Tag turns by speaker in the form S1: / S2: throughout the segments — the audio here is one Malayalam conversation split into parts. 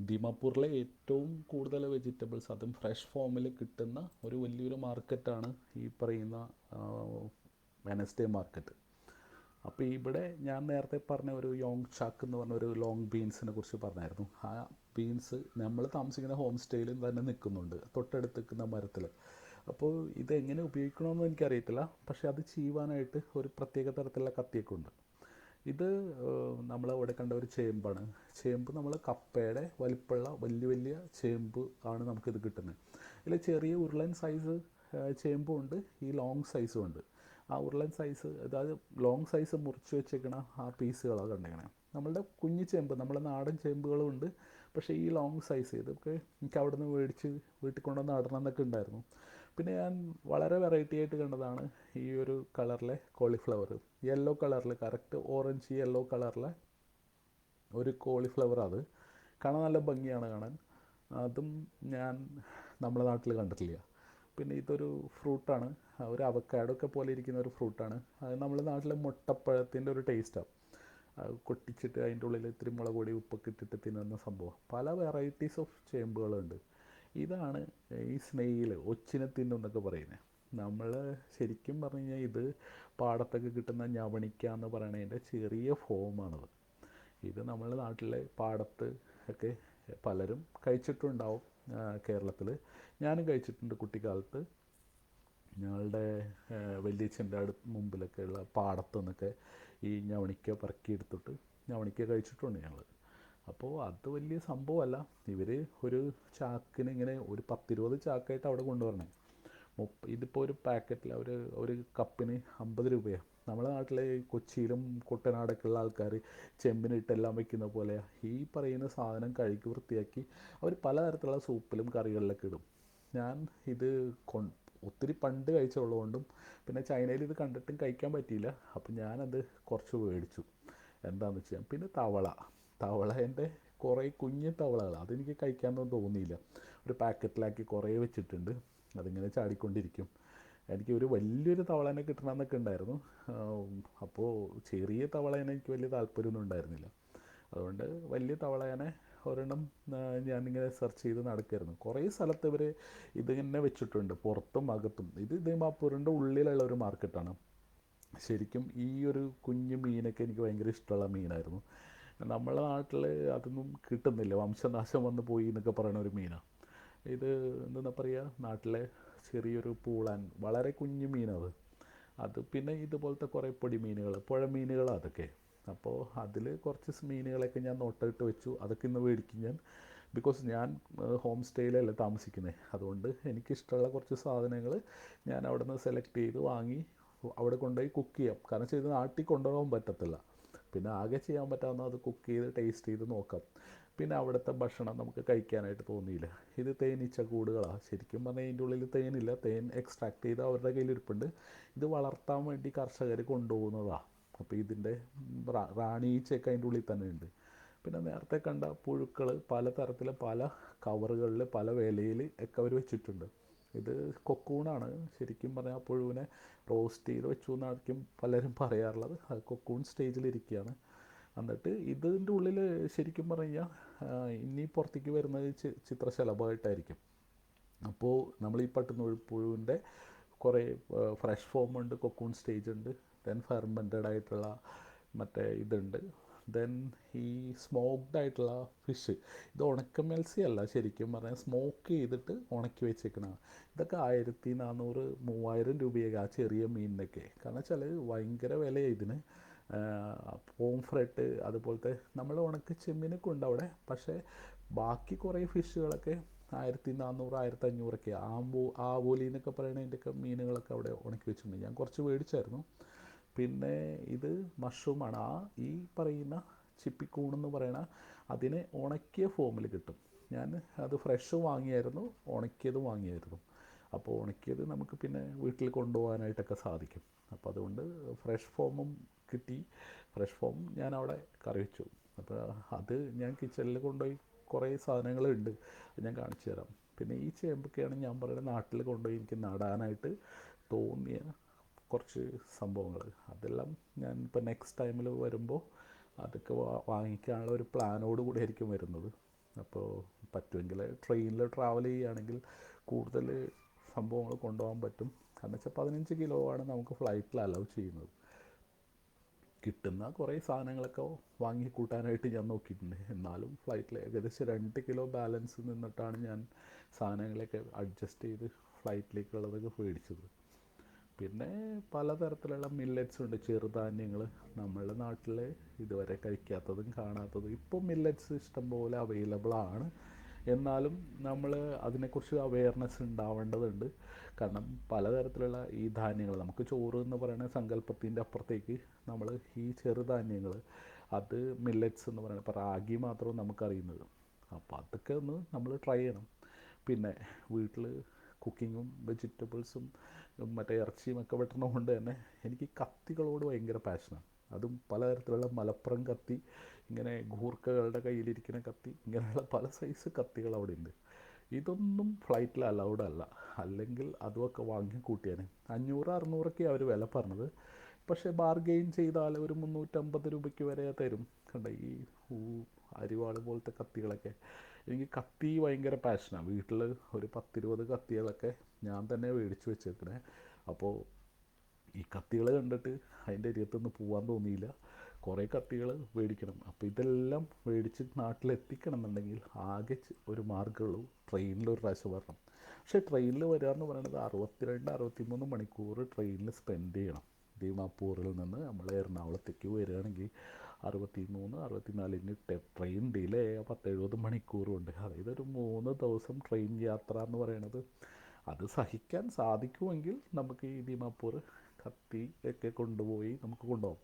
S1: ദിമാപൂറിലെ ഏറ്റവും കൂടുതൽ വെജിറ്റബിൾസ് അതും ഫ്രഷ് ഫോമിൽ കിട്ടുന്ന ഒരു വലിയൊരു മാർക്കറ്റാണ് ഈ പറയുന്ന വെനസ്ഡേ മാർക്കറ്റ്. അപ്പോൾ ഇവിടെ ഞാൻ നേരത്തെ പറഞ്ഞ ഒരു യോങ് ചാക്ക് എന്ന് പറഞ്ഞ ഒരു ലോങ് ബീൻസിനെ കുറിച്ച് പറഞ്ഞായിരുന്നു. ആ ബീൻസ് നമ്മൾ താമസിക്കുന്ന ഹോം സ്റ്റേയിൽ തന്നെ നിൽക്കുന്നുണ്ട്, തൊട്ടടുത്ത് നിൽക്കുന്ന മരത്തിൽ. അപ്പോൾ ഇതെങ്ങനെ ഉപയോഗിക്കണമെന്ന് എനിക്കറിയത്തില്ല, പക്ഷേ അത് ചെയ്യുവാനായിട്ട് ഒരു പ്രത്യേക തരത്തിലുള്ള കത്തിയൊക്കെ ഉണ്ട്. ഇത് നമ്മളവിടെ കണ്ട ഒരു ചേമ്പാണ്. ചേമ്പ് നമ്മൾ കപ്പയുടെ വലിപ്പമുള്ള വലിയ വലിയ ചേമ്പ് ആണ് നമുക്കിത് കിട്ടുന്നത്. ഇതിൽ ചെറിയ ഉരുളൻ സൈസ് ചേമ്പും ഉണ്ട്, ഈ ലോങ് സൈസും ഉണ്ട്. ആ ഉരുളൻ സൈസ്, അതായത് ലോങ് സൈസ് മുറിച്ച് വെച്ചേക്കണ ആ പീസുകളാണ് കണ്ടേക്കണേ. നമ്മളുടെ കുഞ്ഞു ചേമ്പ്, നമ്മുടെ നാടൻ ചേമ്പുകളും ഉണ്ട്, പക്ഷേ ഈ ലോങ് സൈസ് ഇതൊക്കെ എനിക്ക് അവിടെ നിന്ന് മേടിച്ച് വീട്ടിൽ കൊണ്ടുവന്ന് നടണം എന്നൊക്കെ ഉണ്ടായിരുന്നു. പിന്നെ ഞാൻ വളരെ വെറൈറ്റി ആയിട്ട് കണ്ടതാണ് ഈ ഒരു കളറിലെ കോളിഫ്ലവർ. യെല്ലോ കളറിൽ, കറക്റ്റ് ഓറഞ്ച് യെല്ലോ കളറിലെ ഒരു കോളിഫ്ലവർ. അത് കാണാൻ നല്ല ഭംഗിയാണ് കാണാൻ. അതും ഞാൻ നമ്മുടെ നാട്ടിൽ കണ്ടിട്ടില്ല. പിന്നെ ഇതൊരു ഫ്രൂട്ടാണ്, ഒരു അവക്കാഡോ ഒക്കെ പോലെ ഇരിക്കുന്ന ഒരു ഫ്രൂട്ടാണ്. അത് നമ്മുടെ നാട്ടിലെ മുട്ടപ്പഴത്തിൻ്റെ ഒരു ടേസ്റ്റാണ്. കൊട്ടിച്ചിട്ട് അതിൻ്റെ ഉള്ളിൽ ഇത്തിരി മുളക് പൊടി ഉപ്പൊക്കെ ഇട്ടിട്ട് തിന്നുന്ന സംഭവം. പല വെറൈറ്റീസ് ഓഫ് ചേമ്പുകളുണ്ട്. ഇതാണ് ഈ സ്നെയിൽ, ഒച്ചിനെ തിന്നുന്നൊക്കെ പറയുന്നത്. നമ്മൾ ശരിക്കും പറഞ്ഞു കഴിഞ്ഞാൽ ഇത് പാടത്തൊക്കെ കിട്ടുന്ന ഞവണിക്ക എന്ന് പറയുന്നതിൻ്റെ ചെറിയ ഫോമാണത്. ഇത് നമ്മുടെ നാട്ടിലെ പാടത്ത് ഒക്കെ പലരും കഴിച്ചിട്ടുണ്ടാവും. കേരളത്തിൽ ഞാനും കഴിച്ചിട്ടുണ്ട് കുട്ടിക്കാലത്ത്. ഞങ്ങളുടെ വലിയച്ഛൻ്റെ മുമ്പിലൊക്കെ ഉള്ള പാടത്തു നിന്നൊക്കെ ഈ ഞവണിക്ക പറക്കിയെടുത്തിട്ട് ഞവണിക്ക കഴിച്ചിട്ടുണ്ട് ഞങ്ങൾ. അപ്പോൾ അത് വലിയ സംഭവമല്ല. ഇവർ ഒരു ചാക്കിന് ഇങ്ങനെ ഒരു 10-20 ചാക്കായിട്ട് അവിടെ കൊണ്ടുവരണേ. ഇതിപ്പോൾ ഒരു പാക്കറ്റിൽ ഒരു കപ്പിന് 50 രൂപയാണ്. നമ്മുടെ നാട്ടിൽ കൊച്ചിയിലും കുട്ടനാടൊക്കെ ഉള്ള ആൾക്കാർ ചെമ്പിനിട്ടെല്ലാം വെക്കുന്ന പോലെ ഈ പറയുന്ന സാധനം കഴുകി വൃത്തിയാക്കി അവർ പലതരത്തിലുള്ള സൂപ്പിലും കറികളിലൊക്കെ ഇടും. ഞാൻ ഇത് ഒത്തിരി പണ്ട് കഴിച്ചുള്ളതുകൊണ്ടും പിന്നെ ചൈനയിൽ ഇത് കണ്ടിട്ടും കഴിക്കാൻ പറ്റിയില്ല. അപ്പം ഞാനത് കുറച്ച് മേടിച്ചു. എന്താണെന്ന് വെച്ചാൽ പിന്നെ തവളേൻ്റെ കുറേ കുഞ്ഞു തവളകൾ, അതെനിക്ക് കഴിക്കാനൊന്നും തോന്നിയില്ല. ഒരു പാക്കറ്റിലാക്കി കുറേ വെച്ചിട്ടുണ്ട്, അതിങ്ങനെ ചാടിക്കൊണ്ടിരിക്കും. എനിക്ക് ഒരു വലിയൊരു തവളേനെ കിട്ടണമെന്നൊക്കെ ഉണ്ടായിരുന്നു. അപ്പോൾ ചെറിയ തവളേനെ എനിക്ക് വലിയ താല്പര്യമൊന്നും ഉണ്ടായിരുന്നില്ല. അതുകൊണ്ട് വലിയ തവളേനെ ഒരെണ്ണം ഞാനിങ്ങനെ സെർച്ച് ചെയ്ത് നടക്കുമായിരുന്നു. കുറേ സ്ഥലത്ത് ഇവർ ഇതിങ്ങനെ വെച്ചിട്ടുണ്ട്, പുറത്തും അകത്തും. ഇത് ദിമാപൂരിൻ്റെ ഉള്ളിലുള്ള ഒരു മാർക്കറ്റാണ്. ശരിക്കും ഈ ഒരു കുഞ്ഞു മീനൊക്കെ എനിക്ക് ഭയങ്കര ഇഷ്ടമുള്ള മീനായിരുന്നു. നമ്മളെ നാട്ടിൽ അതൊന്നും കിട്ടുന്നില്ല, വംശനാശം വന്നു പോയി എന്നൊക്കെ പറയുന്ന ഒരു മീനാണ് ഇത്. എന്താ പറയുക, നാട്ടിലെ ചെറിയൊരു പൂളാൻ, വളരെ കുഞ്ഞു മീനത്. അത് പിന്നെ ഇതുപോലത്തെ കുറേ പൊടി മീനുകൾ, പുഴ മീനുകൾ അതൊക്കെ. അപ്പോൾ അതിൽ കുറച്ച് മീനുകളൊക്കെ ഞാൻ നോട്ടിട്ട് വെച്ചു. അതൊക്കെ ഇന്ന് മേടിക്കും ഞാൻ. ബിക്കോസ് ഞാൻ ഹോം സ്റ്റേയിലല്ല താമസിക്കുന്നത്. അതുകൊണ്ട് എനിക്കിഷ്ടമുള്ള കുറച്ച് സാധനങ്ങൾ ഞാൻ അവിടെ നിന്ന് സെലക്ട് ചെയ്ത് വാങ്ങി അവിടെ കൊണ്ടുപോയി കുക്ക് ചെയ്യാം. കാരണം വെച്ചാൽ ഇത് നാട്ടിൽ കൊണ്ടുപോകാൻ പറ്റത്തില്ല. പിന്നെ ആകെ ചെയ്യാൻ പറ്റാവുന്ന അത് കുക്ക് ചെയ്ത് ടേസ്റ്റ് ചെയ്ത് നോക്കാം. പിന്നെ അവിടുത്തെ ഭക്ഷണം നമുക്ക് കഴിക്കാനായിട്ട് തോന്നിയില്ല. ഇത് തേനീച്ച കൂടുകളാണ്. ശരിക്കും പറഞ്ഞാൽ ഇതിൻ്റെ ഉള്ളിൽ തേനില്ല, തേൻ എക്സ്ട്രാക്ട് ചെയ്ത് അവരുടെ കയ്യിലിരിപ്പുണ്ട്. ഇത് വളർത്താൻ വേണ്ടി കർഷകർ കൊണ്ടുപോകുന്നതാണ്. അപ്പോൾ ഇതിൻ്റെ റാണീച്ചയൊക്കെ അതിൻ്റെ ഉള്ളിൽ തന്നെ ഉണ്ട്. പിന്നെ നേരത്തെ കണ്ട പുഴുക്കൾ പലതരത്തിൽ പല കവറുകളിൽ പല വിലയിൽ ഒക്കെ അവർ വെച്ചിട്ടുണ്ട്. ഇത് കൊക്കൂണാണ്. ശരിക്കും പറഞ്ഞാൽ ആ പുഴുവിനെ റോസ്റ്റ് ചെയ്ത് വെച്ചു എന്നായിരിക്കും പലരും പറയാറുള്ളത്. അത് കൊക്കൂൺ സ്റ്റേജിലിരിക്കുകയാണ്. എന്നിട്ട് ഇതിൻ്റെ ഉള്ളിൽ ശരിക്കും പറഞ്ഞു കഴിഞ്ഞാൽ ഇനി പുറത്തേക്ക് വരുന്നത് ചിത്രശലഭമായിട്ടായിരിക്കും. അപ്പോൾ നമ്മൾ ഈ പട്ടുനൂൽപ്പുഴുവിൻ്റെ കുറേ ഫ്രഷ് ഫോം ഉണ്ട്, കൊക്കൂൺ സ്റ്റേജ് ഉണ്ട്, ദെൻ ഫെർമെൻറ്റഡ് ആയിട്ടുള്ള മറ്റേ ഇതുണ്ട്, ദെൻ ഈ സ്മോക്ഡ് ആയിട്ടുള്ള ഫിഷ്. ഇത് ഉണക്ക മത്സ്യമല്ല, ശരിക്കും പറഞ്ഞാൽ സ്മോക്ക് ചെയ്തിട്ട് ഉണക്കി വെച്ചേക്കണം. ഇതൊക്കെ 1400-3000 രൂപയൊക്കെ ആ ചെറിയ മീനിനൊക്കെ. കാരണം വെച്ചാൽ ഭയങ്കര വിലയാണ് ഇതിന്. പോംഫ്രെറ്റ് അതുപോലത്തെ നമ്മൾ ഉണക്ക ചെമ്മീനൊക്കെ ഉണ്ട് അവിടെ. പക്ഷേ ബാക്കി കുറേ ഫിഷുകളൊക്കെ 1400-1500 ആവോലി എന്നൊക്കെ പറയുന്നതിൻ്റെയൊക്കെ മീനുകളൊക്കെ അവിടെ ഉണക്കി വെച്ചിട്ടുണ്ട്. ഞാൻ കുറച്ച് മേടിച്ചായിരുന്നു. പിന്നെ ഇത് മഷ്റൂമാണ്. ഈ പറയുന്ന ചിപ്പിക്കൂണെന്ന് പറയണ അതിനെ ഉണക്കിയ ഫോമിൽ കിട്ടും. ഞാൻ അത് ഫ്രഷ് വാങ്ങിയായിരുന്നു, ഉണക്കിയതും വാങ്ങിയായിരുന്നു. അപ്പോൾ ഉണക്കിയത് നമുക്ക് പിന്നെ വീട്ടിൽ കൊണ്ടുപോകാനായിട്ടൊക്കെ സാധിക്കും. അപ്പോൾ അതുകൊണ്ട് ഫ്രഷ് ഫോമും കിട്ടി. ഫ്രഷ് ഫോം ഞാൻ അവിടെ കറി വെച്ചു. അപ്പോൾ അത് ഞാൻ കിച്ചണിൽ കൊണ്ടുപോയി കുറേ സാധനങ്ങളുണ്ട്, ഞാൻ കാണിച്ചു തരാം. പിന്നെ ഈ ചേമ്പൊക്കെയാണ് ഞാൻ പറയുന്നത് നാട്ടിൽ കൊണ്ടുപോയി എനിക്ക് നടാനായിട്ട് തോന്നിയ കുറച്ച് സംഭവങ്ങൾ. അതെല്ലാം ഞാൻ ഇപ്പോൾ നെക്സ്റ്റ് ടൈമിൽ വരുമ്പോൾ അതൊക്കെ വാങ്ങിക്കാനുള്ള ഒരു പ്ലാനോട് കൂടി ആയിരിക്കും വരുന്നത്. അപ്പോൾ പറ്റുമെങ്കിൽ ട്രെയിനിൽ ട്രാവൽ ചെയ്യുകയാണെങ്കിൽ കൂടുതൽ സംഭവങ്ങൾ കൊണ്ടുപോകാൻ പറ്റും. കാരണം വെച്ചാൽ 15 കിലോ ആണ് നമുക്ക് ഫ്ലൈറ്റിൽ അലൗ ചെയ്യുന്നത്. കിട്ടുന്ന കുറേ സാധനങ്ങളൊക്കെ വാങ്ങിക്കൂട്ടാനായിട്ട് ഞാൻ നോക്കിയിട്ടുണ്ട്. എന്നാലും ഫ്ലൈറ്റിൽ ഏകദേശം 2 കിലോ ബാലൻസ് നിന്നിട്ടാണ് ഞാൻ സാധനങ്ങളൊക്കെ അഡ്ജസ്റ്റ് ചെയ്ത് ഫ്ലൈറ്റിലേക്കുള്ളതൊക്കെ മേടിച്ചത്. പിന്നെ പലതരത്തിലുള്ള മില്ലറ്റ്സ് ഉണ്ട്, ചെറുധാന്യങ്ങൾ. നമ്മളുടെ നാട്ടിൽ ഇതുവരെ കഴിക്കാത്തതും കാണാത്തതും ഇപ്പോൾ മില്ലറ്റ്സ് ഇഷ്ടംപോലെ അവൈലബിൾ ആണ്. എന്നാലും നമ്മൾ അതിനെക്കുറിച്ച് അവെയർനെസ് ഉണ്ടാവേണ്ടതുണ്ട്. കാരണം പലതരത്തിലുള്ള ഈ ധാന്യങ്ങൾ, നമുക്ക് ചോറ് എന്ന് പറയുന്ന സങ്കല്പത്തിൻ്റെ അപ്പുറത്തേക്ക് നമ്മൾ ഈ ചെറുധാന്യങ്ങൾ, അത് മില്ലറ്റ്സ് എന്ന് പറയുന്നത്, ഇപ്പോൾ റാഗി മാത്രം നമുക്കറിയുന്നത്. അപ്പോൾ അതൊക്കെ ഒന്ന് നമ്മൾ ട്രൈ ചെയ്യണം. പിന്നെ വീട്ടിൽ കുക്കിങ്ങും വെജിറ്റബിൾസും മറ്റേ ഇറച്ചിയും ഒക്കെ വെട്ടണം കൊണ്ട് തന്നെ എനിക്ക് കത്തികളോട് ഭയങ്കര പാഷനാണ്. അതും പലതരത്തിലുള്ള മലപ്പുറം കത്തി, ഇങ്ങനെ ഗൂർക്കകളുടെ കയ്യിലിരിക്കുന്ന കത്തി, ഇങ്ങനെയുള്ള പല സൈസ് കത്തികൾ അവിടെ ഉണ്ട്. ഇതൊന്നും ഫ്ലൈറ്റിൽ അലൗഡ് അല്ല. അല്ലെങ്കിൽ അതുമൊക്കെ വാങ്ങി കൂട്ടിയാൽ 500-600 അവർ വില പറഞ്ഞത്. പക്ഷേ ബാർഗെയിൻ ചെയ്താൽ ഒരു 350 രൂപയ്ക്ക് വരെ തരും. കണ്ട ഈ അരിവാൾ പോലത്തെ കത്തികളൊക്കെ. എനിക്ക് കത്തി ഭയങ്കര പാഷനാണ്. വീട്ടിൽ ഒരു 10-20 കത്തികളൊക്കെ ഞാൻ തന്നെ മേടിച്ച് വെച്ചേക്കണേ. അപ്പോൾ ഈ കത്തികൾ കണ്ടിട്ട് അതിൻ്റെ അരിയത്തൊന്നും പോകാൻ തോന്നിയില്ല. കുറേ കത്തികൾ മേടിക്കണം. അപ്പോൾ ഇതെല്ലാം മേടിച്ച് നാട്ടിലെത്തിക്കണം എന്നുണ്ടെങ്കിൽ ആകെ ഒരു മാർഗ്ഗമുള്ളൂ, ട്രെയിനിലൊരു പ്രാവശ്യം വരണം. പക്ഷേ ട്രെയിനിൽ വരിക എന്ന് പറയുന്നത് 62-63 മണിക്കൂർ ട്രെയിനിൽ സ്പെൻഡ് ചെയ്യണം. ദീമാപൂരിൽ നിന്ന് നമ്മൾ എറണാകുളത്തേക്ക് വരികയാണെങ്കിൽ 63-64 ട്രെയിൻ ഡിലേ 10-70 മണിക്കൂറുണ്ട്. അതായത് ഒരു 3 ദിവസം ട്രെയിൻ യാത്ര എന്ന് പറയുന്നത്, അത് സഹിക്കാൻ സാധിക്കുമെങ്കിൽ നമുക്ക് ഈ ദീമാപൂർ കത്തി ഒക്കെ കൊണ്ടുപോയി നമുക്ക് കൊണ്ടുപോകാം.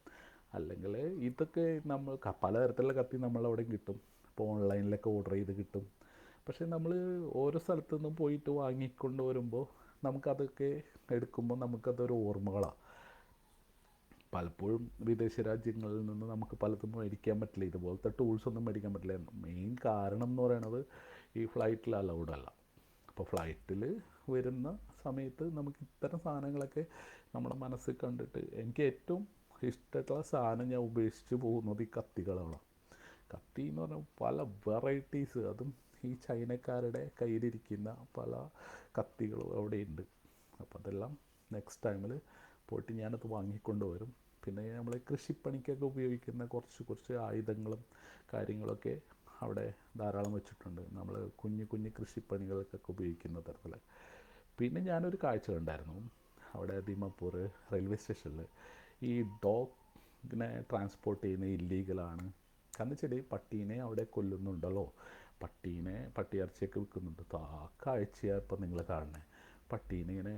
S1: അല്ലെങ്കിൽ ഇതൊക്കെ നമ്മൾ പലതരത്തിലുള്ള കത്തി നമ്മളവിടെയും കിട്ടും. ഇപ്പോൾ ഓൺലൈനിലൊക്കെ ഓർഡർ ചെയ്ത് കിട്ടും. പക്ഷേ നമ്മൾ ഓരോ സ്ഥലത്തു നിന്നും പോയിട്ട് വാങ്ങിക്കൊണ്ട് വരുമ്പോൾ നമുക്കതൊക്കെ എടുക്കുമ്പോൾ നമുക്കതൊരു ഓർമ്മകളാണ്. പലപ്പോഴും വിദേശ രാജ്യങ്ങളിൽ നിന്ന് നമുക്ക് പലതും മേടിക്കാൻ പറ്റില്ല, ഇതുപോലത്തെ ടൂൾസൊന്നും മേടിക്കാൻ പറ്റില്ല. മെയിൻ കാരണം എന്ന് പറയുന്നത് ഈ ഫ്ലൈറ്റിൽ അലൗഡ് അല്ല. അപ്പോൾ ഫ്ലൈറ്റിൽ വരുന്ന സമയത്ത് നമുക്ക് ഇത്തരം സാധനങ്ങളൊക്കെ നമ്മുടെ മനസ്സിൽ കണ്ടിട്ട്, എനിക്ക് ഏറ്റവും ഇഷ്ടമായിട്ടുള്ള സാധനം ഞാൻ ഉപേക്ഷിച്ച് പോകുന്നത് ഈ കത്തികളാണ്. കത്തി എന്ന് പറഞ്ഞാൽ പല വെറൈറ്റീസ്, അതും ഈ ചൈനക്കാരുടെ കയ്യിലിരിക്കുന്ന പല കത്തികളും അവിടെയുണ്ട്. അപ്പോൾ അതെല്ലാം നെക്സ്റ്റ് ടൈമിൽ പോയിട്ട് ഞാനത് വാങ്ങിക്കൊണ്ട് വരും. പിന്നെ നമ്മൾ കൃഷിപ്പണിക്കൊക്കെ ഉപയോഗിക്കുന്ന കുറച്ച് ആയുധങ്ങളും കാര്യങ്ങളൊക്കെ അവിടെ ധാരാളം വെച്ചിട്ടുണ്ട്, നമ്മൾ കുഞ്ഞു കുഞ്ഞു കൃഷിപ്പണികൾക്കൊക്കെ ഉപയോഗിക്കുന്ന തരത്തിൽ. പിന്നെ ഞാനൊരു കാഴ്ച കണ്ടായിരുന്നു അവിടെ ദീമാപൂർ റെയിൽവേ സ്റ്റേഷനിൽ. ഈ ഡോഗിനെ ട്രാൻസ്പോർട്ട് ചെയ്യുന്ന ഇല്ലീഗലാണ്. കാരണം വെച്ചാൽ പട്ടീനെ അവിടെ കൊല്ലുന്നുണ്ടല്ലോ, പട്ടിയിറച്ചിയൊക്കെ വിൽക്കുന്നുണ്ട്. ആ കാഴ്ചയാണ് ഇപ്പം നിങ്ങൾ കാണുന്നത്. പട്ടീനെ ഇങ്ങനെ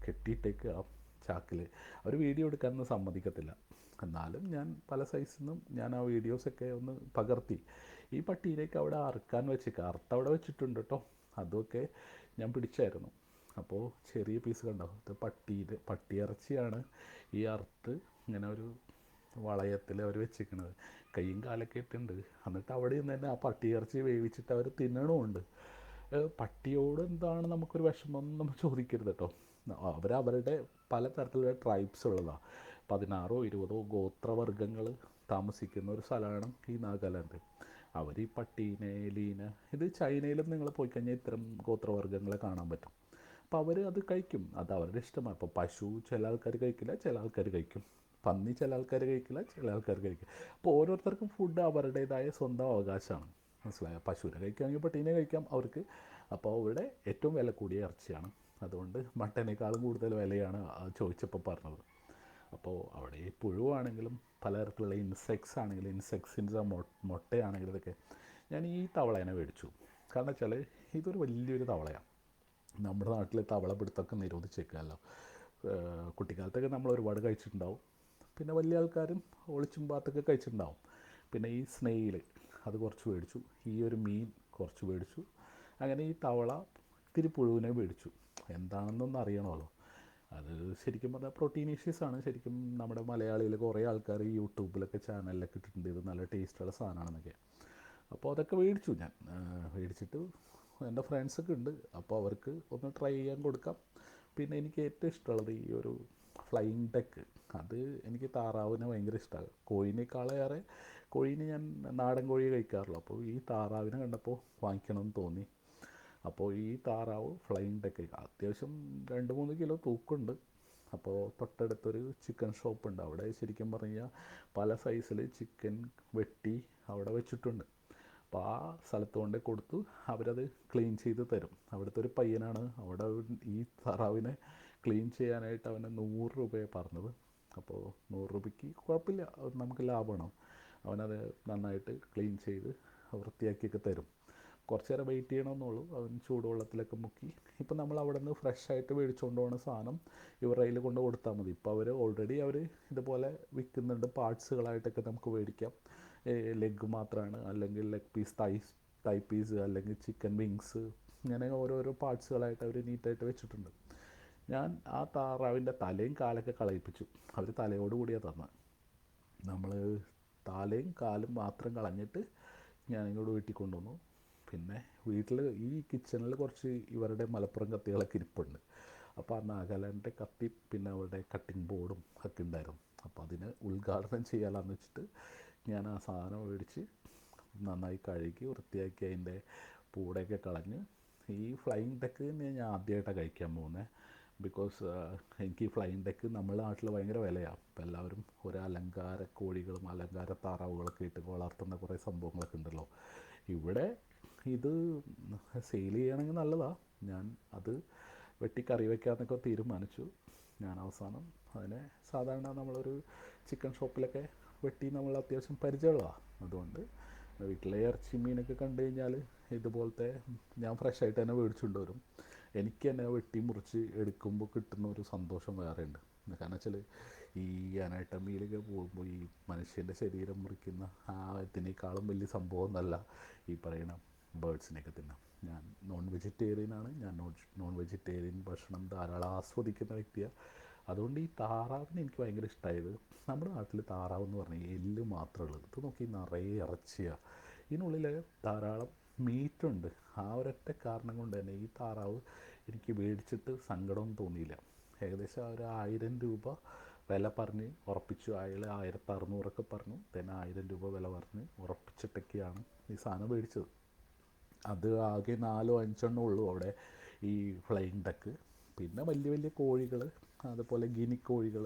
S1: കെട്ടിയിട്ടേക്ക് ആ ചാക്കിൽ. അവർ വീഡിയോ എടുക്കാനൊന്നും സമ്മതിക്കത്തില്ല. എന്നാലും ഞാൻ പല സൈസിൽ നിന്നും ഞാൻ ആ വീഡിയോസൊക്കെ ഒന്ന് പകർത്തി. ഈ പട്ടീനെയൊക്കെ അവിടെ അറുത്തവിടെ വെച്ചിട്ടുണ്ട് കേട്ടോ. അതൊക്കെ ഞാൻ പിടിച്ചായിരുന്നു. അപ്പോൾ ചെറിയ പീസ് കണ്ടോ, ഇത് പട്ടിയിറച്ചിയാണ് ഈ അറുത്ത് ഇങ്ങനെ ഒരു വളയത്തിൽ അവർ വെച്ചിരിക്കുന്നത്. കൈയും കാലൊക്കെ ഇട്ടുണ്ട്. എന്നിട്ട് അവിടെ നിന്ന് തന്നെ ആ പട്ടിയിറച്ചി വേവിച്ചിട്ട് അവർ തിന്നണമുണ്ട്. പട്ടിയോട് എന്താണ് നമുക്കൊരു വിഷമം നമ്മൾ ചോദിക്കരുത് കേട്ടോ. അവരവരുടെ പലതരത്തിലുള്ള ട്രൈബ്സ് ഉള്ളതാണ്. 16-20 ഗോത്രവർഗ്ഗങ്ങൾ താമസിക്കുന്ന ഒരു സ്ഥലമാണ് ഈ നാഗാലാൻഡ്. അവർ ഈ പട്ടീനെ, എലീനെ, ഇത് ചൈനയിലും നിങ്ങൾ പോയി കഴിഞ്ഞാൽ ഇത്തരം ഗോത്രവർഗ്ഗങ്ങളെ കാണാൻ പറ്റും. അപ്പോൾ അവർ അത് കഴിക്കും, അത് അവരുടെ ഇഷ്ടമാണ്. ഇപ്പോൾ പശു ചില ആൾക്കാർ കഴിക്കില്ല, ചില ആൾക്കാർ കഴിക്കും. പന്നി ചില ആൾക്കാർ കഴിക്കില്ല, ചില ആൾക്കാർ കഴിക്കും. അപ്പോൾ ഓരോരുത്തർക്കും ഫുഡ് അവരുടേതായ സ്വന്തം അവകാശമാണ്. മനസ്സിലായോ? പശുവിനെ കഴിക്കുകയാണെങ്കിൽ പട്ടീനെ കഴിക്കാം അവർക്ക്. അപ്പോൾ അവിടെ ഏറ്റവും വില കൂടിയ ഇറച്ചിയാണ്. അതുകൊണ്ട് മട്ടനേക്കാളും കൂടുതൽ വിലയാണ് ചോദിച്ചപ്പോൾ പറഞ്ഞത്. അപ്പോൾ അവിടെ ഈ പുഴുവാണെങ്കിലും പലതരത്തിലുള്ള ഇൻസെക്ട്സ് ആണെങ്കിലും, ഇൻസെക്ട്സിൻ്റെ മുട്ടയാണെങ്കിലും ഇതൊക്കെ ഞാൻ ഈ തവളേനെ മേടിച്ചു. കാരണം വെച്ചാൽ ഇതൊരു വലിയൊരു തവളയാണ്. നമ്മുടെ നാട്ടിൽ തവള പിടുത്തമൊക്കെ നിരോധിച്ചേക്കാമല്ലോ. കുട്ടിക്കാലത്തൊക്കെ നമ്മൾ ഒരുപാട് കഴിച്ചിട്ടുണ്ടാവും. പിന്നെ വലിയ ആൾക്കാരും ഒളിച്ചും പാത്തൊക്കെ കഴിച്ചിട്ടുണ്ടാവും. പിന്നെ ഈ സ്നെയിൽ അത് കുറച്ച് മേടിച്ചു. ഈ ഒരു മീൻ കുറച്ച് മേടിച്ചു. അങ്ങനെ ഈ തവള ഇത്തിരി പുഴുവിനെ മേടിച്ചു. എന്താണെന്നൊന്നും അറിയണമല്ലോ. അത് ശരിക്കും പറഞ്ഞാൽ പ്രോട്ടീനീഷ്യസാണ്. ശരിക്കും നമ്മുടെ മലയാളിയിൽ കുറേ ആൾക്കാർ യൂട്യൂബിലൊക്കെ ചാനലിലൊക്കെ ഇട്ടിട്ടുണ്ട് ഇത് നല്ല ടേസ്റ്റുള്ള സാധനമാണെന്നൊക്കെ. അപ്പോൾ അതൊക്കെ മേടിച്ചു ഞാൻ. മേടിച്ചിട്ട് എൻ്റെ ഫ്രണ്ട്സൊക്കെ ഉണ്ട്, അപ്പോൾ അവർക്ക് ഒന്ന് ട്രൈ ചെയ്യാൻ കൊടുക്കാം. പിന്നെ എനിക്ക് ഏറ്റവും ഇഷ്ടമുള്ളത് ഈ ഒരു ഫ്ലൈയിങ് ഡക്ക്. അത് എനിക്ക് താറാവിനെ ഭയങ്കര ഇഷ്ടമാണ്. കോഴിനേക്കാളേറെ കോഴീനെ ഞാൻ നാടൻ കോഴിയെ കഴിക്കാറുള്ളൂ. അപ്പോൾ ഈ താറാവിനെ കണ്ടപ്പോൾ വാങ്ങിക്കണമെന്ന് തോന്നി. അപ്പോൾ ഈ താറാവ് ഫ്ലൈയിങ് ഡക്ക് അത്യാവശ്യം 2-3 കിലോ തൂക്കമുണ്ട്. അപ്പോൾ തൊട്ടടുത്തൊരു ചിക്കൻ ഷോപ്പുണ്ട്. അവിടെ ശരിക്കും പറഞ്ഞാൽ പല സൈസിൽ ചിക്കൻ വെട്ടി അവിടെ വെച്ചിട്ടുണ്ട്. അപ്പോൾ ആ സ്ഥലത്ത് കൊണ്ട് കൊടുത്തു, അവരത് ക്ലീൻ ചെയ്ത് തരും. അവിടുത്തെ ഒരു പയ്യനാണ് അവിടെ ഈ താറാവിനെ ക്ലീൻ ചെയ്യാനായിട്ട് അവന് 100 രൂപയെ പറഞ്ഞത്. അപ്പോൾ 100 രൂപയ്ക്ക് കുഴപ്പമില്ല, അത് നമുക്ക് ലാഭമാണ്. അവനത് നന്നായിട്ട് ക്ലീൻ ചെയ്ത് വൃത്തിയാക്കിയൊക്കെ തരും. കുറച്ച് നേരം വെയിറ്റ് ചെയ്യണമെന്നുള്ളൂ. അവൻ ചൂടുവെള്ളത്തിലൊക്കെ മുക്കി. ഇപ്പം നമ്മൾ അവിടെ നിന്ന് ഫ്രഷായിട്ട് മേടിച്ചുകൊണ്ട് പോകുന്ന സാധനം ഇവരുടെ കയ്യിൽ കൊണ്ട് കൊടുത്താൽ മതി. ഇപ്പോൾ അവർ ഓൾറെഡി അവർ ഇതുപോലെ വിൽക്കുന്നുണ്ട്, പാർട്സുകളായിട്ടൊക്കെ നമുക്ക് മേടിക്കാം. ലെഗ് മാത്രമാണ്, അല്ലെങ്കിൽ ലെഗ് പീസ്, തൈ പീസ്, അല്ലെങ്കിൽ ചിക്കൻ വിങ്സ്, ഇങ്ങനെ ഓരോരോ പാർട്സുകളായിട്ട് അവർ നീറ്റായിട്ട് വെച്ചിട്ടുണ്ട്. ഞാൻ ആ താറാവിൻ്റെ തലയും കാലൊക്കെ കളയിപ്പിച്ചു. അവർ തലയോട് കൂടിയാണ് തന്നത്. നമ്മൾ തലയും കാലും മാത്രം കളഞ്ഞിട്ട് ഞാനിങ്ങോട്ട് വീട്ടിൽ കൊണ്ടുവന്നു. പിന്നെ വീട്ടിൽ ഈ കിച്ചണിൽ കുറച്ച് ഇവരുടെ മലപ്പുറം കത്തികളൊക്കെ ഇരിപ്പുണ്ട്. അപ്പോൾ ആ നാഗാലാൻഡിൻ്റെ കത്തി പിന്നെ അവരുടെ കട്ടിംഗ് ബോർഡും ഒക്കെ ഉണ്ടായിരുന്നു. അപ്പോൾ അതിന് ഉദ്ഘാടനം ചെയ്യാമെന്ന് വെച്ചിട്ട് ഞാൻ ആ സാധനം മേടിച്ച് നന്നായി കഴുകി വൃത്തിയാക്കി അതിൻ്റെ പൂടയൊക്കെ കളഞ്ഞ് ഈ ഫ്ലൈയിങ് ഡക്ക് ഞാൻ ആദ്യമായിട്ടാണ് കഴിക്കാൻ പോകുന്നത്. ബിക്കോസ് എനിക്ക് ഈ ഫ്ലൈയിങ് ഡക്ക് നമ്മുടെ നാട്ടിൽ ഭയങ്കര വിലയാണ്. അപ്പോൾ എല്ലാവരും ഒരു അലങ്കാര കോഴികളും അലങ്കാര താറാവുകളൊക്കെ ഇട്ട് വളർത്തുന്ന കുറേ സംഭവങ്ങളൊക്കെ ഉണ്ടല്ലോ. ഇവിടെ ഇത് സെയിൽ ചെയ്യണമെങ്കിൽ നല്ലതാണ്. ഞാൻ അത് വെട്ടി കറി വയ്ക്കാമെന്നൊക്കെ തീരുമാനിച്ചു. ഞാൻ അവസാനം അതിനെ സാധാരണ നമ്മളൊരു ചിക്കൻ ഷോപ്പിലൊക്കെ വെട്ടി നമ്മൾ അത്യാവശ്യം പരിചയമുള്ളതാണ്. അതുകൊണ്ട് വീട്ടിലെ ഇറച്ചി മീനൊക്കെ കണ്ടു കഴിഞ്ഞാൽ ഇതുപോലത്തെ ഞാൻ ഫ്രഷായിട്ട് തന്നെ മേടിച്ചുകൊണ്ട് വരും. എനിക്ക് തന്നെ വെട്ടി മുറിച്ച് എടുക്കുമ്പോൾ കിട്ടുന്ന ഒരു സന്തോഷം വേറെ ഉണ്ട്. കാരണം വെച്ചാൽ ഈ അനാട്ടമിയിലൊക്കെ പോകുമ്പോൾ ഈ മനുഷ്യൻ്റെ ശരീരം മുറിക്കുന്ന ആ ഇതിനേക്കാളും വലിയ സംഭവമൊന്നുമല്ല ഈ പറയുന്ന ബേഡ്സിനെയൊക്കെ തിന്നാം. ഞാൻ നോൺ വെജിറ്റേറിയനാണ്. ഞാൻ നോൺ വെജിറ്റേറിയൻ ഭക്ഷണം ധാരാളം ആസ്വദിക്കുന്ന വ്യക്തിയാണ്. അതുകൊണ്ട് ഈ താറാവിന് എനിക്ക് ഭയങ്കര ഇഷ്ടമായത്, നമ്മുടെ നാട്ടിൽ താറാവ് എന്ന് പറഞ്ഞാൽ എല്ല് മാത്രമേ ഉള്ളൂ. ഇത് നോക്കി നിറയെ ഇറച്ചിയാണ്, ഇതിനുള്ളിൽ ധാരാളം മീറ്റുണ്ട്. ആ ഒരൊറ്റ കാരണം കൊണ്ട് തന്നെ ഈ താറാവ് എനിക്ക് മേടിച്ചിട്ട് സങ്കടമൊന്നും തോന്നിയില്ല. ഏകദേശം ഒരു 1000 രൂപ വില പറഞ്ഞ് ഉറപ്പിച്ചു. അയാൾ 1600 പറഞ്ഞു. then 1000 രൂപ വില പറഞ്ഞ് ഉറപ്പിച്ചിട്ടൊക്കെയാണ് ഈ സാധനം മേടിച്ചത്. അത് ആകെ 4-5 ഉള്ളൂ അവിടെ ഈ ഫ്ലൈയിങ് ഡക്ക്. പിന്നെ വലിയ വലിയ കോഴികൾ, അതുപോലെ ഗിനി കോഴികൾ,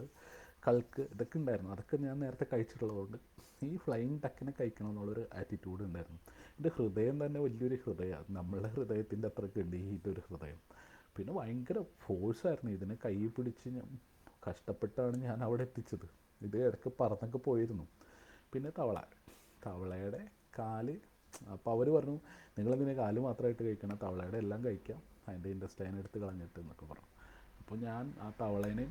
S1: കൾക്ക്, ഇതൊക്കെ ഉണ്ടായിരുന്നു. അതൊക്കെ ഞാൻ നേരത്തെ കഴിച്ചിട്ടുള്ളതുകൊണ്ട് ഈ ഫ്ലൈയിങ് ഡക്കിനെ കഴിക്കണം എന്നുള്ളൊരു ആറ്റിറ്റ്യൂഡ് ഉണ്ടായിരുന്നു. എൻ്റെ ഹൃദയം തന്നെ വലിയൊരു ഹൃദയമാണ്. നമ്മളുടെ ഹൃദയത്തിൻ്റെ അത്രയ്ക്ക് ഉണ്ട് ഇതൊരു ഹൃദയം. പിന്നെ ഭയങ്കര ഫോഴ്സായിരുന്നു. ഇതിനെ കൈ പിടിച്ച് ഞാൻ കഷ്ടപ്പെട്ടാണ് ഞാൻ അവിടെ എത്തിച്ചത്. ഇത് ഇടയ്ക്ക് പറന്നൊക്കെ പോയിരുന്നു. പിന്നെ തവളയുടെ കാല്, അപ്പോൾ അവർ പറഞ്ഞു നിങ്ങളതിനെ കാല് മാത്രമായിട്ട് കഴിക്കണം, തവളയുടെ എല്ലാം കഴിക്കാം, അതിൻ്റെ ഇൻറ്റസ്റ്റൈൻ എടുത്ത് കളഞ്ഞിട്ട് എന്നൊക്കെ പറഞ്ഞു. അപ്പോൾ ഞാൻ ആ തവളേനെ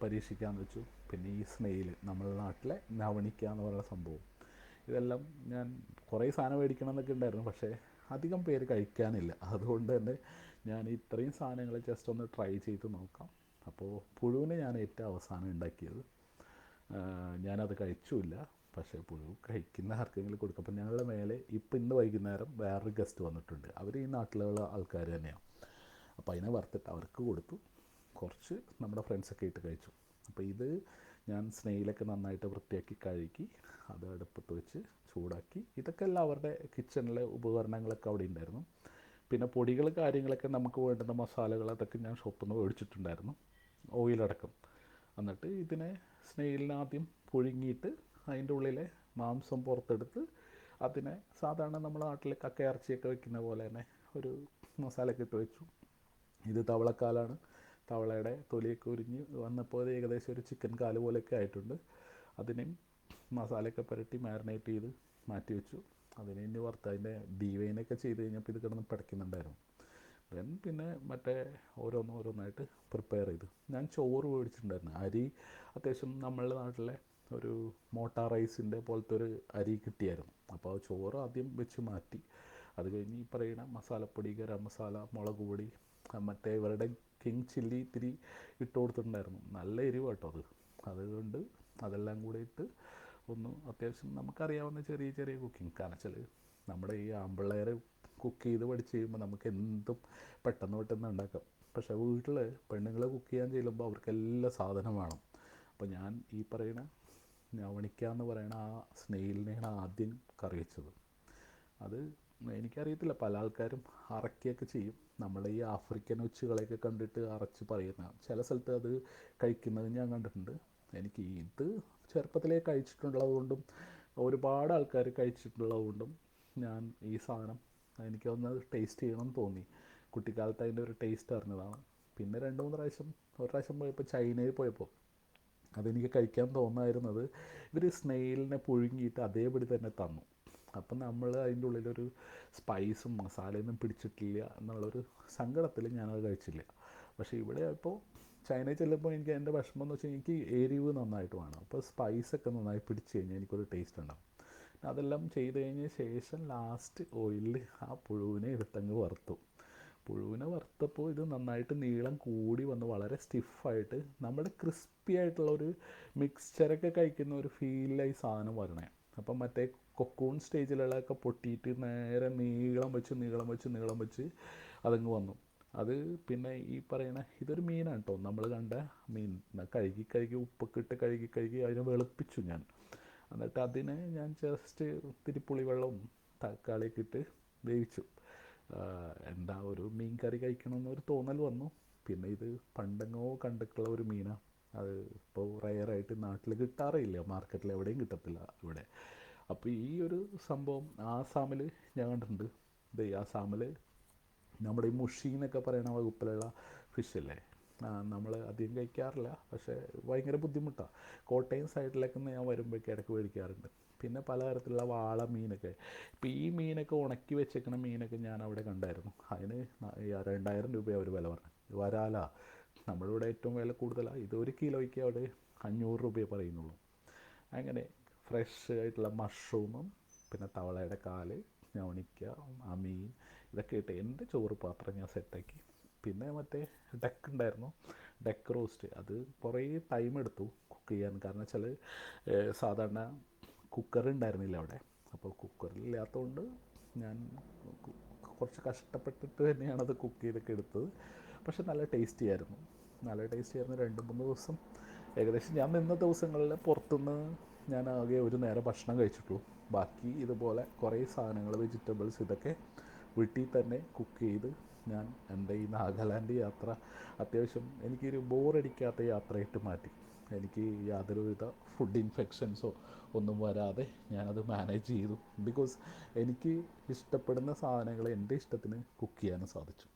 S1: പരീക്ഷിക്കാമെന്ന് വെച്ചു. പിന്നെ ഈ സ്നെയിൽ, നമ്മുടെ നാട്ടിലെ നവണിക്ക എന്ന് പറയുന്ന സംഭവം, ഇതെല്ലാം ഞാൻ കുറേ സാധനം മേടിക്കണം എന്നൊക്കെ ഉണ്ടായിരുന്നു. പക്ഷേ അധികം പേര് കഴിക്കാനില്ല. അതുകൊണ്ട് തന്നെ ഞാൻ ഇത്രയും സാധനങ്ങൾ ജസ്റ്റ് ഒന്ന് ട്രൈ ചെയ്ത് നോക്കാം. അപ്പോൾ പുഴുവിനെ ഞാൻ ഏറ്റവും അവസാനം ഉണ്ടാക്കിയത്. ഞാനത് കഴിച്ചില്ല. പക്ഷേ പുഴു കഴിക്കുന്ന ആർക്കെങ്കിലും കൊടുക്കും. അപ്പം ഞങ്ങളുടെ മേലെ ഇപ്പം ഇന്ന് വൈകുന്നേരം വേറൊരു ഗസ്റ്റ് വന്നിട്ടുണ്ട്. അവർ ഈ നാട്ടിലുള്ള ആൾക്കാർ തന്നെയാണ്. അപ്പോൾ അതിനെ വറുത്തിട്ട് അവർക്ക് കൊടുത്തു. കുറച്ച് നമ്മുടെ ഫ്രണ്ട്സൊക്കെ ഇട്ട് കഴിച്ചു. അപ്പോൾ ഇത് ഞാൻ സ്നെയിലൊക്കെ നന്നായിട്ട് വൃത്തിയാക്കി കഴുകി അത് അടുപ്പത്ത് വെച്ച് ചൂടാക്കി. ഇതൊക്കെ എല്ലാം അവരുടെ കിച്ചണിലെ ഉപകരണങ്ങളൊക്കെ അവിടെ ഉണ്ടായിരുന്നു. പിന്നെ പൊടികൾ കാര്യങ്ങളൊക്കെ നമുക്ക് വേണ്ടുന്ന മസാലകൾ അതൊക്കെ ഞാൻ ഷോപ്പിൽ നിന്ന് മേടിച്ചിട്ടുണ്ടായിരുന്നു, ഓയിലടക്കം. എന്നിട്ട് ഇതിനെ സ്നെയിലിനെ ആദ്യം പുഴുങ്ങിയിട്ട് അതിൻ്റെ ഉള്ളിലെ മാംസം പുറത്തെടുത്ത് അതിനെ സാധാരണ നമ്മുടെ നാട്ടിൽ കക്ക ഇറച്ചിയൊക്കെ വെക്കുന്ന പോലെ തന്നെ ഒരു മസാലയൊക്കെ ഇട്ട് വെച്ചു. ഇത് തവളക്കാലാണ്. തവളയുടെ തൊലിയൊക്കെ ഉരിഞ്ഞ് വന്നപ്പോൾ ഏകദേശം ഒരു ചിക്കൻ കാല് പോലെയൊക്കെ ആയിട്ടുണ്ട്. അതിനെയും മസാലയൊക്കെ പുരട്ടി മാരിനേറ്റ് ചെയ്ത് മാറ്റി വെച്ചു. അതിനെ ഇനി വറുത്ത് അതിൻ്റെ ഡീവൈനൊക്കെ ചെയ്ത് കഴിഞ്ഞപ്പോൾ ഇത് കിടന്ന് പിടയ്ക്കുന്നുണ്ടായിരുന്നു. പിന്നെ മറ്റേ ഓരോന്നായിട്ട് പ്രിപ്പയർ ചെയ്തു. ഞാൻ ചോറ് മേടിച്ചിട്ടുണ്ടായിരുന്നു. അരി അത്യാവശ്യം നമ്മളുടെ നാട്ടിലെ ഒരു മോട്ടാ റൈസിൻ്റെ പോലത്തെ ഒരു അരി കിട്ടിയായിരുന്നു. അപ്പോൾ ആ ചോറ് ആദ്യം വെച്ച് മാറ്റി. അത് കഴിഞ്ഞ് ഈ പറയുന്ന മസാലപ്പൊടി, ഗരം മസാല, മുളക് പൊടി, മറ്റേ ഇവരുടെ കിങ് ചില്ലി ഇത്തിരി ഇട്ട് കൊടുത്തിട്ടുണ്ടായിരുന്നു. നല്ല എരിവ് കേട്ടോ അത്. അതുകൊണ്ട് അതെല്ലാം കൂടെ ഇട്ട് ഒന്ന് അത്യാവശ്യം നമുക്കറിയാവുന്ന ചെറിയ ചെറിയ കുക്കിംഗ്. കാരണം വെച്ചാൽ നമ്മുടെ ഈ ആമ്പിള്ളേർ കുക്ക് ചെയ്ത് പഠിച്ച് കഴിയുമ്പോൾ നമുക്ക് എന്തും പെട്ടെന്ന് ഉണ്ടാക്കാം. പക്ഷേ വീട്ടിൽ പെണ്ണുങ്ങൾ കുക്ക് ചെയ്യാൻ ചെല്ലുമ്പോൾ അവർക്ക് എല്ലാ സാധനം വേണം. അപ്പോൾ ഞാൻ ഈ പറയുന്ന ഞവണിക്ക എന്ന് പറയുന്ന ആ സ്നെയിലിനെയാണ് ആദ്യം കറി വെച്ചത്. അത് എനിക്കറിയത്തില്ല, പല ആൾക്കാരും അറക്കുകയൊക്കെ ചെയ്യും. നമ്മൾ ഈ ആഫ്രിക്കൻ ഒച്ചുകളെയൊക്കെ കണ്ടിട്ട് അറച്ച് പറയുന്ന ചില സ്ഥലത്ത് അത് കഴിക്കുന്നത് ഞാൻ കണ്ടിട്ടുണ്ട്. എനിക്ക് ഇത് ചെറുപ്പത്തിലേ കഴിച്ചിട്ടുള്ളത് കൊണ്ടും ഒരുപാട് ആൾക്കാർ കഴിച്ചിട്ടുള്ളത് കൊണ്ടും ഞാൻ ഈ സാധനം എനിക്കൊന്ന് ടേസ്റ്റ് ചെയ്യണമെന്ന് തോന്നി. കുട്ടിക്കാലത്ത് അതിൻ്റെ ഒരു ടേസ്റ്റ് അറിഞ്ഞതാണ്. പിന്നെ രണ്ട് മൂന്ന് പ്രാവശ്യം, ഒരു പ്രാവശ്യം പോയപ്പോൾ ചൈനയിൽ പോയപ്പോൾ അതെനിക്ക് കഴിക്കാൻ തോന്നായിരുന്നത്, ഇവർ സ്നെയിലിനെ പുഴുങ്ങിയിട്ട് അതേപടി തന്നെ തന്നു. അപ്പം നമ്മൾ അതിൻ്റെ ഉള്ളിലൊരു സ്പൈസും മസാലയൊന്നും പിടിച്ചിട്ടില്ല എന്നുള്ളൊരു സങ്കടത്തിൽ ഞാനത് കഴിച്ചില്ല. പക്ഷേ ഇവിടെ ഇപ്പോൾ ചൈനയിൽ ചെല്ലുമ്പോൾ എനിക്ക് എൻ്റെ വിഷമം എന്ന് വെച്ചാൽ എനിക്ക് എരിവ് നന്നായിട്ട് വേണം. അപ്പോൾ സ്പൈസൊക്കെ നന്നായി പിടിച്ച് കഴിഞ്ഞാൽ എനിക്കൊരു ടേസ്റ്റ് ഉണ്ടാവും. അതെല്ലാം ചെയ്ത് കഴിഞ്ഞ ശേഷം ലാസ്റ്റ് ഓയിലിൽ ആ പുഴുവിനെ എടുത്തങ്ങ് വറുത്തു. പുഴുവിനെ വറുത്തപ്പോൾ ഇത് നന്നായിട്ട് നീളം കൂടി വന്ന് വളരെ സ്റ്റിഫായിട്ട് നമ്മുടെ ക്രിസ്പി ആയിട്ടുള്ളൊരു മിക്സ്ചറൊക്കെ കഴിക്കുന്ന ഒരു ഫീലായി സാധനം വരണേ. അപ്പം മറ്റേ കൊക്കൂൺ സ്റ്റേജിലുള്ളതൊക്കെ പൊട്ടിയിട്ട് നേരെ നീളം വെച്ച് അതങ്ങ് വന്നു. അത് പിന്നെ ഈ പറയണ ഇതൊരു മീനാണ് കേട്ടോ, നമ്മൾ കണ്ട മീൻ. കഴുകി ഉപ്പൊക്കെ ഇട്ട് കഴുകി അതിനെ വെളുപ്പിച്ചു ഞാൻ. എന്നിട്ട് അതിനെ ഞാൻ ജസ്റ്റ് ഇത്തിരി പുളിവെള്ളവും തക്കാളിയൊക്കെ ഇട്ട് വേവിച്ചു. എന്താ ഒരു മീൻ കറി കഴിക്കണമെന്നൊരു തോന്നൽ വന്നു. പിന്നെ ഇത് പണ്ടെങ്ങോ കണ്ടിട്ടുള്ള ഒരു മീനാണ്. അത് ഇപ്പോൾ റയറായിട്ട് നാട്ടിൽ കിട്ടാറില്ല, മാർക്കറ്റിൽ എവിടെയും കിട്ടത്തില്ല ഇവിടെ. അപ്പോൾ ഈ ഒരു സംഭവം ആസാമിൽ ഞാൻ കണ്ടിട്ടുണ്ട്. ഇത് ആസാമിൽ നമ്മുടെ ഈ മുഷി എന്നൊക്കെ പറയുന്ന വകുപ്പിലുള്ള ഫിഷല്ലേ, നമ്മൾ അധികം കഴിക്കാറില്ല. പക്ഷേ ഭയങ്കര ബുദ്ധിമുട്ടാണ്. കോട്ടയം സൈഡിലൊക്കെ ഞാൻ വരുമ്പോഴേക്കും ഇടയ്ക്ക് മേടിക്കാറുണ്ട്. പിന്നെ പലതരത്തിലുള്ള വാള മീനൊക്കെ. ഇപ്പോൾ ഈ മീനൊക്കെ ഉണക്കി വെച്ചേക്കണ മീനൊക്കെ ഞാൻ അവിടെ കണ്ടായിരുന്നു. അതിന് 2000 രൂപ അവർ വില പറഞ്ഞു. വരാല നമ്മളിവിടെ ഏറ്റവും വില കൂടുതലാണ്. ഇത് 1 കിലോയ്ക്ക് അവിടെ 500 രൂപയെ പറയുന്നുള്ളൂ. അങ്ങനെ ഫ്രഷ് ആയിട്ടുള്ള മഷ്റൂമും പിന്നെ തവളയുടെ കാല്, ഞവണിക്ക, ആ മീൻ ഇതൊക്കെ ഇട്ട് എൻ്റെ ചോറ് പാത്രം ഞാൻ സെറ്റാക്കി. പിന്നെ മറ്റേ ഡക്ക് ഉണ്ടായിരുന്നു, ഡക്ക് റോസ്റ്റ്. അത് കുറേ ടൈം എടുത്തു കുക്ക് ചെയ്യാൻ. കാരണം വെച്ചാൽ സാധാരണ കുക്കർ ഉണ്ടായിരുന്നില്ല അവിടെ. അപ്പോൾ കുക്കറില്ലാത്തതുകൊണ്ട് ഞാൻ കുറച്ച് കഷ്ടപ്പെട്ടിട്ട് തന്നെയാണത് കുക്ക് ചെയ്തൊക്കെ എടുത്തത്. പക്ഷെ നല്ല ടേസ്റ്റി ആയിരുന്നു. 2-3 ദിവസം ഏകദേശം ഞാൻ നിന്ന ദിവസങ്ങളിൽ പുറത്തുനിന്ന് ഞാൻ ആകെ ഒരു നേരം ഭക്ഷണം കഴിച്ചിട്ടുള്ളൂ. ബാക്കി ഇതുപോലെ കുറേ സാധനങ്ങൾ, വെജിറ്റബിൾസ് ഇതൊക്കെ വീട്ടിൽ തന്നെ കുക്ക് ചെയ്ത് ഞാൻ എൻ്റെ ഈ നാഗാലാൻഡ് യാത്ര അത്യാവശ്യം എനിക്കൊരു ബോറടിക്കാത്ത യാത്രയായിട്ട് മാറ്റി. എനിക്ക് യാതൊരുവിധ ഫുഡ് ഇൻഫെക്ഷൻസോ ഒന്നും വരാതെ ഞാനത് മാനേജ് ചെയ്തു. ബിക്കോസ് എനിക്ക് ഇഷ്ടപ്പെടുന്ന സാധനങ്ങൾ എൻ്റെ ഇഷ്ടത്തിന് കുക്ക് ചെയ്യാനും സാധിച്ചു.